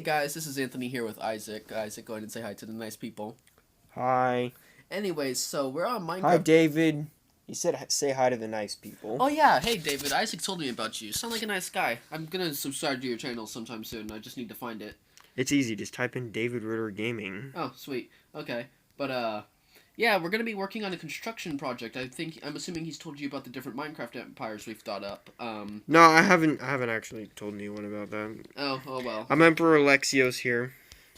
guys, this is Anthony here with Isaac. Isaac, go ahead and say hi to the nice people. Hi. Anyways, so we're on Minecraft. Hi, David. You said say hi to the nice people. Oh yeah, hey David, Isaac told me about you. You sound like a nice guy. I'm gonna subscribe to your channel sometime soon. I just need to find it. It's easy. Just type in David Ritter Gaming. Oh, sweet. Okay. But, yeah, we're gonna be working on a construction project. I'm assuming he's told you about the different Minecraft empires we've thought up. No, I haven't actually told anyone about that. Oh well. I'm Emperor Alexios here.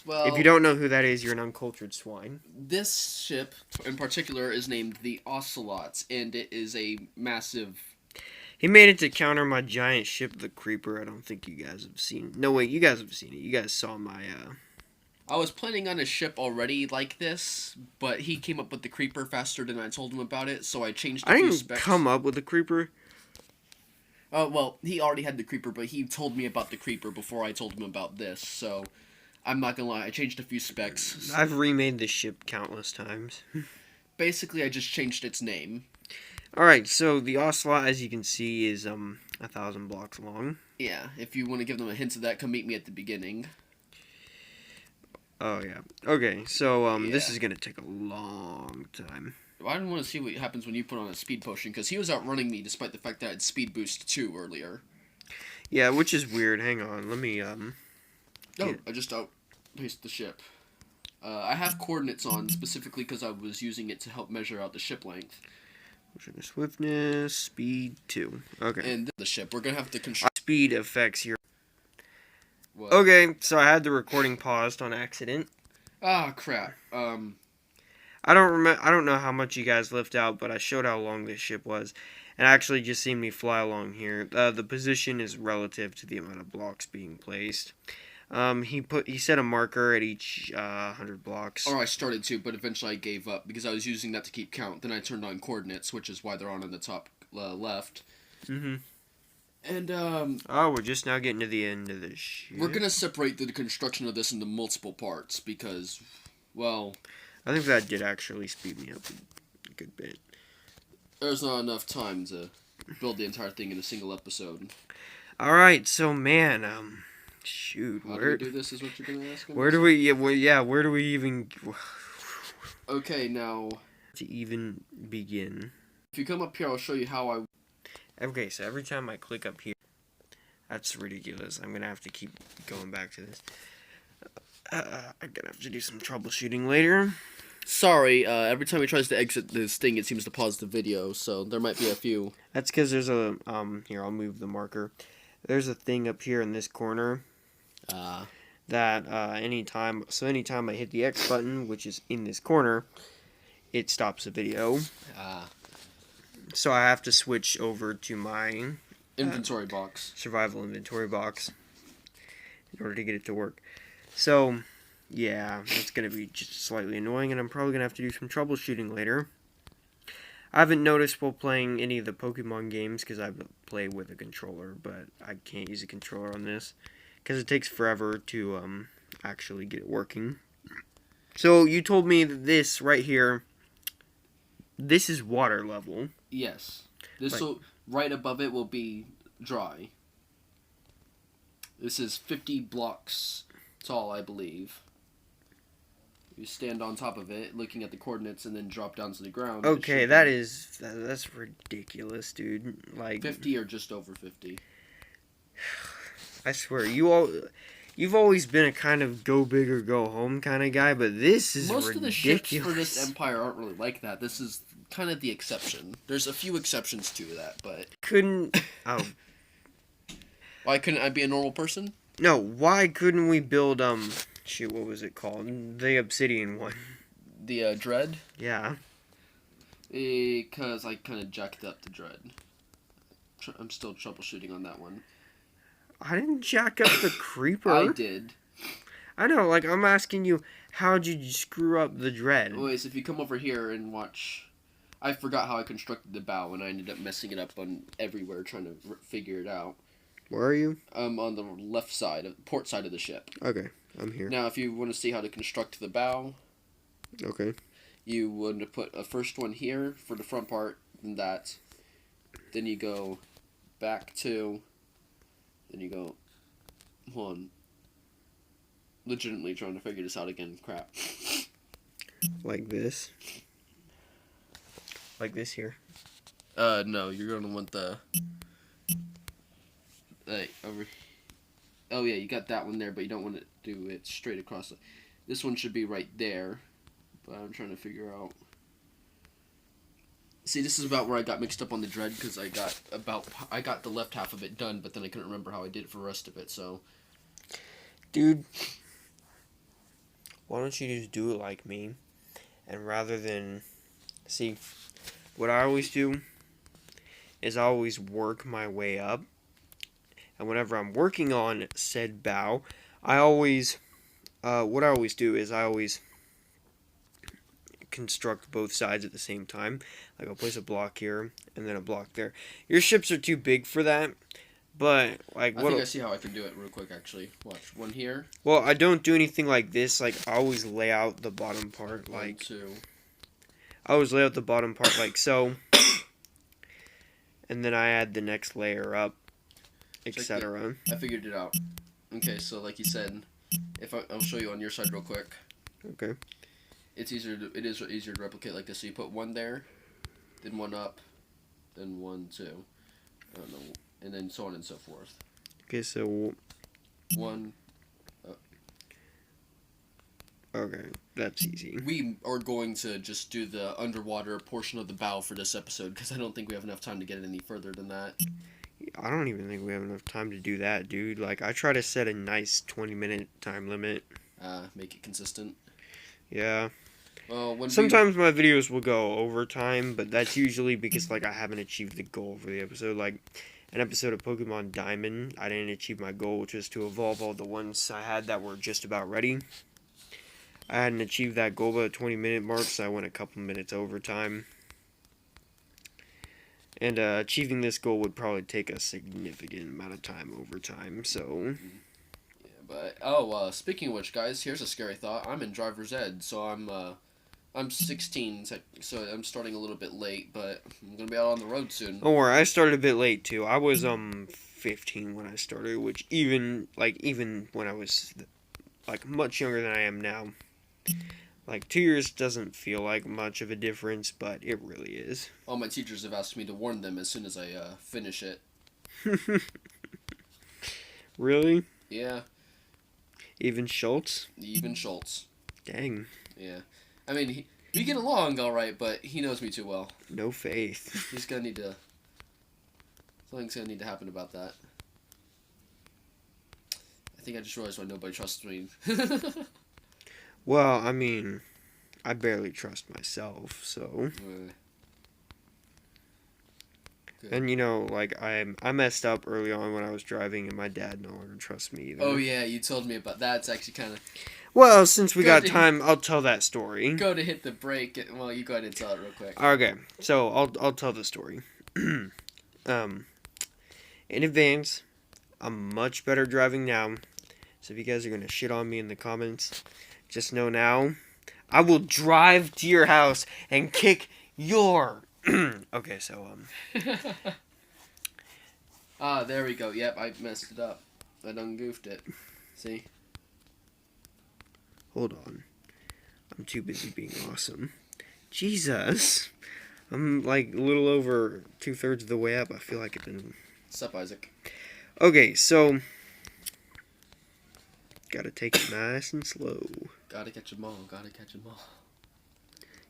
Well, if you don't know who that is, you're an uncultured swine. This ship, in particular, is named the Ocelot, and it is a massive... He made it to counter my giant ship, the Creeper. I don't think you guys have seen... No, wait, you guys have seen it. You guys saw my, I was planning on a ship already like this, but he came up with the Creeper faster than I told him about it, so I changed a few specs. I didn't come up with the Creeper. Oh, well, he already had the Creeper, but he told me about the Creeper before I told him about this, so... I'm not gonna lie, I changed a few specs. I've remade the ship countless times. Basically, I just changed its name. Alright, so the Ocelot, as you can see, is 1,000 blocks long. Yeah, if you want to give them a hint of that, come meet me at the beginning. Oh, yeah. Okay, so this is gonna take a long time. I didn't want to see what happens when you put on a speed potion, because he was outrunning me despite the fact that I had speed boost 2 earlier. Yeah, which is weird. Hang on, let me, Oh, I just outpaced the ship. I have coordinates on, specifically because I was using it to help measure out the ship length. Motion swiftness, speed 2. Okay. And the ship, we're going to have to construct... Speed effects here. What? Okay, so I had the recording paused on accident. Ah, crap. I don't know how much you guys left out, but I showed how long this ship was. And actually just seen me fly along here. The position is relative to the amount of blocks being placed. He set a marker at each 100 blocks. Or I started to, but eventually I gave up because I was using that to keep count. Then I turned on coordinates, which is why they're on the top left. Mm-hmm. And, oh, we're just now getting to the end of this ship. We're gonna separate the construction of this into multiple parts because, well... I think that did actually speed me up a good bit. There's not enough time to build the entire thing in a single episode. Alright, so man, shoot, How do we do this is what you're gonna ask me? Where do we, where do we even... Okay, now... To even begin. If you come up here, I'll show you how I... Okay, so every time I click up here... That's ridiculous. I'm gonna have to keep going back to this. I'm gonna have to do some troubleshooting later. Sorry, every time he tries to exit this thing, it seems to pause the video, so there might be a few... That's because there's a, here, I'll move the marker. There's a thing up here in this corner. That, anytime I hit the X button, which is in this corner, it stops the video. So I have to switch over to my... inventory box. Survival inventory box. In order to get it to work. So, yeah, that's going to be just slightly annoying, and I'm probably going to have to do some troubleshooting later. I haven't noticed while playing any of the Pokemon games, because I play with a controller, but I can't use a controller on this, because it takes forever to actually get it working. So, you told me that this right here, this is water level. Yes. This will, right above it will be dry. This is 50 blocks tall, I believe. You stand on top of it, looking at the coordinates, and then drop down to the ground. Okay, that's ridiculous, dude. Like 50 or just over 50. I swear, you've always been a kind of go big or go home kind of guy, but this is most ridiculous. Of the ships for this empire aren't really like that. This is kind of the exception. There's a few exceptions to that, but why couldn't I be a normal person? No, why couldn't we build shoot, what was it called? The obsidian one. The dread? Yeah. Because I kind of jacked up the dread. I'm still troubleshooting on that one. I didn't jack up the creeper. I did. I know, like, I'm asking you, how'd you screw up the dread? Anyways, if you come over here and watch... I forgot how I constructed the bow, and I ended up messing it up on everywhere trying to figure it out. Where are you? On the left side, port side of the ship. Okay, I'm here. Now, if you want to see how to construct the bow... Okay. You would put a first one here for the front part, and that. Then you go back to... Then you go 1, legitimately trying to figure this out again. Crap. Like this. Like this here. No, you're gonna want the over. Oh yeah, you got that one there, but you don't want to do it straight across. This one should be right there, but I'm trying to figure out. See, this is about where I got mixed up on the dread because I got the left half of it done, but then I couldn't remember how I did it for the rest of it. So, dude, why don't you just do it like me? And rather than see, what I always do is I always work my way up. And whenever I'm working on said bow, I always, what I always do is I always construct both sides at the same time. Like I'll place a block here and then a block there. Your ships are too big for that, but like I think I see how I can do it real quick. Actually, watch one here. Well, I don't do anything like this. Like I always lay out the bottom part like two. I always lay out the bottom part like so, and then I add the next layer up, etc. I figured it out. Okay, so like you said, I'll show you on your side real quick. Okay. It is easier to replicate like this. So you put one there, then one up, then 1, 2. I don't know, and then so on and so forth. Okay, so one. Okay, that's easy. We are going to just do the underwater portion of the bow for this episode because I don't think we have enough time to get it any further than that. I don't even think we have enough time to do that, dude. Like, I try to set a nice 20-minute time limit. Make it consistent. Yeah. Well, sometimes my videos will go over time, but that's usually because, like, I haven't achieved the goal for the episode. Like, an episode of Pokemon Diamond, I didn't achieve my goal, which was to evolve all the ones I had that were just about ready. I hadn't achieved that goal by the 20-minute mark, so I went a couple minutes overtime. And achieving this goal would probably take a significant amount of time over time, so... Yeah, but, speaking of which, guys, here's a scary thought. I'm in driver's ed, so I'm 16, so I'm starting a little bit late, but I'm gonna be out on the road soon. Don't worry, I started a bit late, too. I was, 15 when I started, which even when I was, like, much younger than I am now... Like, 2 years doesn't feel like much of a difference, but it really is. All my teachers have asked me to warn them as soon as I finish it. Really? Yeah. Even Schultz? Even Schultz. Dang. Yeah. I mean, we get along all right, but he knows me too well. No faith. He's gonna need to... Something's gonna need to happen about that. I think I just realized why nobody trusts me. Well, I mean, I barely trust myself, so... And, you know, like, I messed up early on when I was driving, and my dad no longer trusts me either. Oh, yeah, you told me about that. It's actually kind of... Well, since we got time, I'll tell that story. Go to hit the brake. Well, you go ahead and tell it real quick. Okay, so I'll tell the story. In advance, I'm much better driving now, so if you guys are going to shit on me in the comments... Just know now, I will drive to your house and kick your... Okay, so, there we go. Yep, I messed it up. I done goofed it. See? Hold on. I'm too busy being awesome. Jesus! I'm, like, a little over 2/3 of the way up. I feel like I've been... What's up, Isaac? Okay, so... Gotta take it nice and slow. Gotta catch 'em all. Gotta catch 'em all.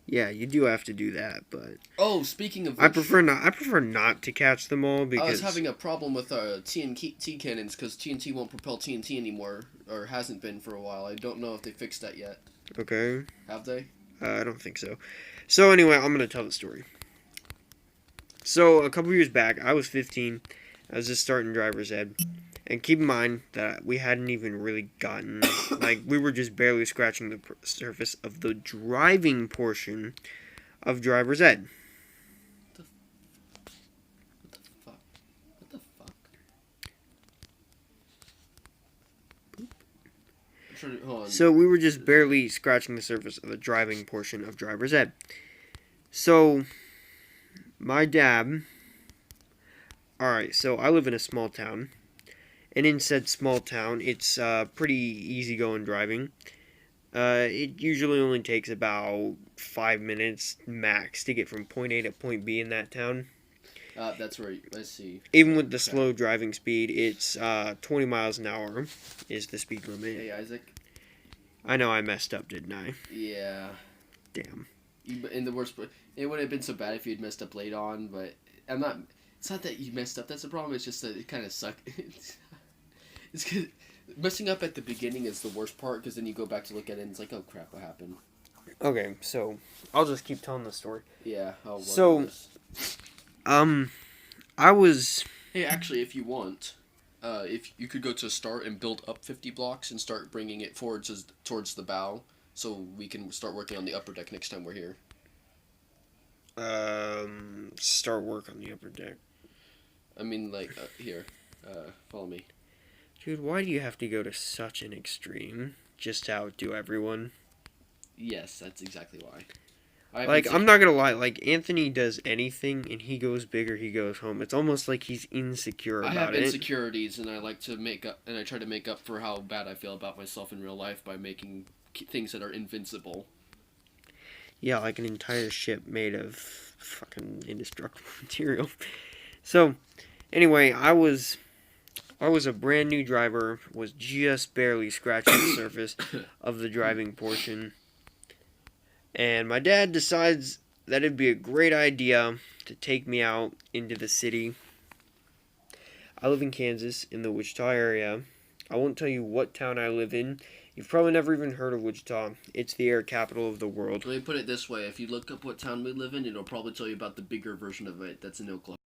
Yeah, you do have to do that, but... Oh, speaking of which, I prefer not to catch them all because... I was having a problem with TNT cannons because TNT won't propel TNT anymore, or hasn't been for a while. I don't know if they fixed that yet. Okay. Have they? I don't think so. So anyway, I'm going to tell the story. So, a couple years back, I was 15. I was just starting driver's ed. And keep in mind that we hadn't even really gotten, like, we were just barely scratching the surface of the driving portion of driver's ed. What the fuck? What the fuck? Hold on. So we were just barely scratching the surface of the driving portion of driver's ed. So, my dad, alright, so I live in a small town. And in said small town, it's pretty easygoing driving. It usually only takes about 5 minutes max to get from point A to point B in that town. That's where I see. Even with the Okay. slow driving speed, it's 20 miles an hour is the speed limit. Hey Isaac. I know I messed up, didn't I? Yeah. Damn. In the worst, it would have been so bad if you'd messed up late on. But I'm not. It's not that you messed up. That's the problem. It's just that it kind of sucked. It's cause messing up at the beginning is the worst part because then you go back to look at it and it's like, oh crap, what happened? Okay, so I'll just keep telling the story. Yeah. So, I was. Hey, actually, if you want, if you could go to start and build up 50 blocks and start bringing it forward towards the bow, so we can start working on the upper deck next time we're here. Start work on the upper deck. I mean, like here, follow me. Dude, why do you have to go to such an extreme just to outdo everyone? Yes, that's exactly why. I'm not gonna lie, like, Anthony does anything and he goes big or he goes home. It's almost like he's insecure I about have it. insecurities, and I like to make up, and I try to make up for how bad I feel about myself in real life by making things that are invincible. Yeah, like an entire ship made of fucking indestructible material. So, anyway, I was a brand new driver, was just barely scratching the surface of the driving portion. And my dad decides that it'd be a great idea to take me out into the city. I live in Kansas, in the Wichita area. I won't tell you what town I live in. You've probably never even heard of Wichita. It's the air capital of the world. Let me put it this way: if you look up what town we live in, it'll probably tell you about the bigger version of it that's in Oklahoma.